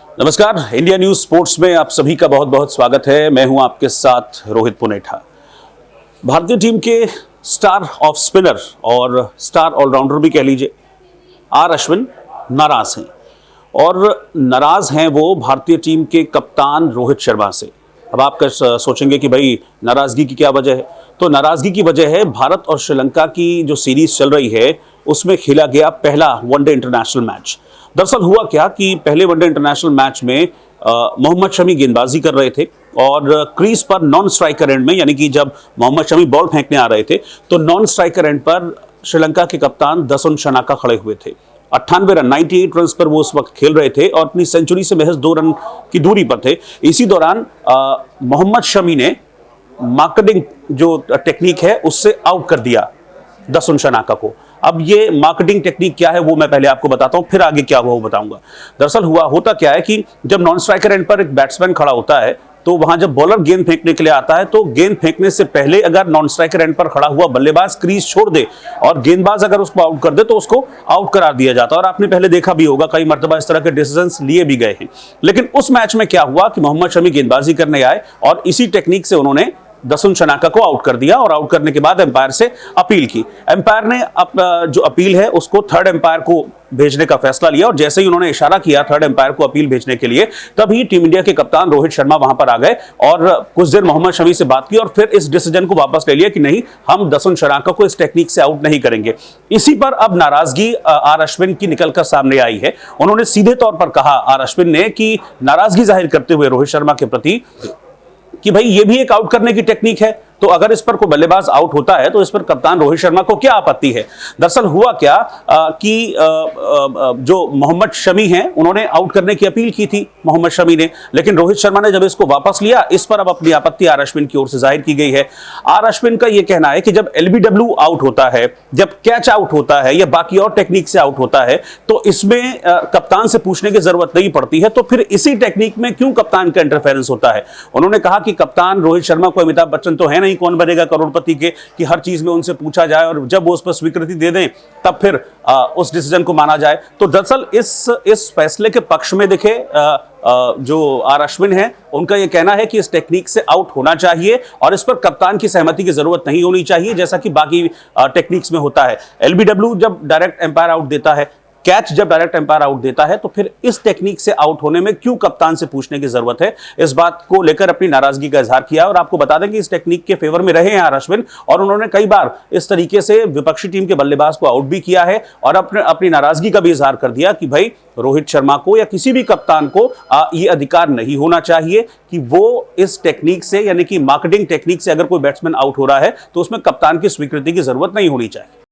नमस्कार, India news sports में आप सभी का बहुत बहुत स्वागत है। मैं हूं आपके साथ रोहित पुनेठा। भारतीय टीम के स्टार ऑफ स्पिनर और स्टार ऑलराउंडर भी कह लीजिए आर अश्विन नाराज हैं और नाराज हैं वो भारतीय टीम के कप्तान रोहित शर्मा से। अब आप सोचेंगे कि भाई नाराजगी की क्या वजह है, तो नाराजगी की वजह है भारत और श्रीलंका की जो सीरीज चल रही है उसमें खेला गया पहला वनडे इंटरनेशनल मैच। दरअसल हुआ क्या कि पहले वनडे इंटरनेशनल मैच में मोहम्मद शमी गेंदबाजी कर रहे थे और क्रीज पर नॉन स्ट्राइकर एंड में, यानी कि जब मोहम्मद शमी बॉल फेंकने आ रहे थे तो नॉन स्ट्राइकर एंड पर श्रीलंका के कप्तान दसुन शनाका खड़े हुए थे। 98 रन 98 रन पर वो उस वक्त खेल रहे थे और अपनी सेंचुरी से महज 2 रन की दूरी पर थे। इसी दौरान मोहम्मद शमी ने मार्केटिंग जो टेक्निक है उससे आउट कर दिया दसुन शनाका को। अब ये मार्केटिंग टेक्निक क्या है वो मैं पहले आपको बताता हूं, फिर आगे क्या हुआ वो बताऊंगा। दरअसल होता क्या है कि जब नॉन स्ट्राइकर एंड पर एक बैट्समैन खड़ा होता है तो वहां जब बॉलर गेंद फेंकने के लिए आता है तो गेंद फेंकने से पहले अगर नॉन स्ट्राइकर एंड पर खड़ा हुआ बल्लेबाज क्रीज छोड़ दे और गेंदबाज अगर उसको आउट कर दे तो उसको आउट करार दिया जाता है। और आपने पहले देखा भी होगा, कई मर्तबा इस तरह के डिसीजंस लिए भी गए हैं। लेकिन उस मैच में क्या हुआ कि मोहम्मद शमी गेंदबाजी करने आए और इसी टेक्निक से उन्होंने दसुन शनाका को आउट कर दिया और आउट करने के बाद एम्पायर से अपील की। एम्पायर ने जो अपील है उसको थर्ड एम्पायर को भेजने का फैसला लिया और जैसे ही उन्होंने इशारा किया थर्ड एम्पायर को अपील भेजने के लिए, तभी टीम इंडिया के कप्तान रोहित शर्मा वहां पर आ गए और कुछ देर मोहम्मद शमी से बात की और फिर इस डिसीजन को वापस ले लिया कि नहीं, हम दसुन शनाका को इस टेक्निक से आउट नहीं करेंगे। इसी पर अब नाराजगी आर अश्विन की निकलकर सामने आई है। उन्होंने सीधे तौर पर कहा आर अश्विन ने कि नाराजगी जाहिर करते हुए रोहित शर्मा के प्रति कि भाई ये भी एक आउट करने की टेक्निक है, तो अगर इस पर कोई बल्लेबाज आउट होता है तो इस पर कप्तान रोहित शर्मा को क्या आपत्ति है। दरअसल हुआ क्या कि जो मोहम्मद शमी हैं उन्होंने आउट करने की अपील की थी मोहम्मद शमी ने, लेकिन रोहित शर्मा ने जब इसको वापस लिया, इस पर अब अपनी आपत्ति आर अश्विन की ओर से जाहिर की गई है। आर अश्विन का यह कहना है कि जब एलबीडब्ल्यू आउट होता है, जब कैच आउट होता है या बाकी और टेक्निक से आउट होता है तो इसमें कप्तान से पूछने की जरूरत नहीं पड़ती है, तो फिर इसी टेक्निक में क्यों कप्तान का इंटरफेरेंस होता है। उन्होंने कहा कि कप्तान रोहित शर्मा को अमिताभ बच्चन तो है नहीं, कौन बनेगा करोड़पति के कि हर चीज में उनसे पूछा जाए और जब वो उस पर स्वीकृति दे दें तब फिर उस डिसीजन को माना जाए। तो दरअसल इस फैसले के पक्ष में देखे जो आर अश्विन है उनका यह कहना है कि इस टेक्निक से आउट होना चाहिए और इस पर कप्तान की सहमति की जरूरत नहीं होनी चाहिए जैसा कि बाकी टेक्निक्स में होता है। एलबीडब्ल्यू जब डायरेक्ट एम्पायर आउट देता है, कैच जब डायरेक्ट एम्पायर आउट देता है, तो फिर इस टेक्निक से आउट होने में क्यों कप्तान से पूछने की जरूरत है। इस बात को लेकर अपनी नाराजगी का इजहार किया और आपको बता दें कि इस टेक्निक के फेवर में रहे हैं आर अश्विन और उन्होंने कई बार इस तरीके से विपक्षी टीम के बल्लेबाज को आउट भी किया है और अपनी नाराजगी का भी इजहार कर दिया कि भाई रोहित शर्मा को या किसी भी कप्तान को ये अधिकार नहीं होना चाहिए कि वो इस टेक्निक से, यानी कि मार्केटिंग टेक्निक से अगर कोई बैट्समैन आउट हो रहा है तो उसमें कप्तान की स्वीकृति की जरूरत नहीं होनी चाहिए।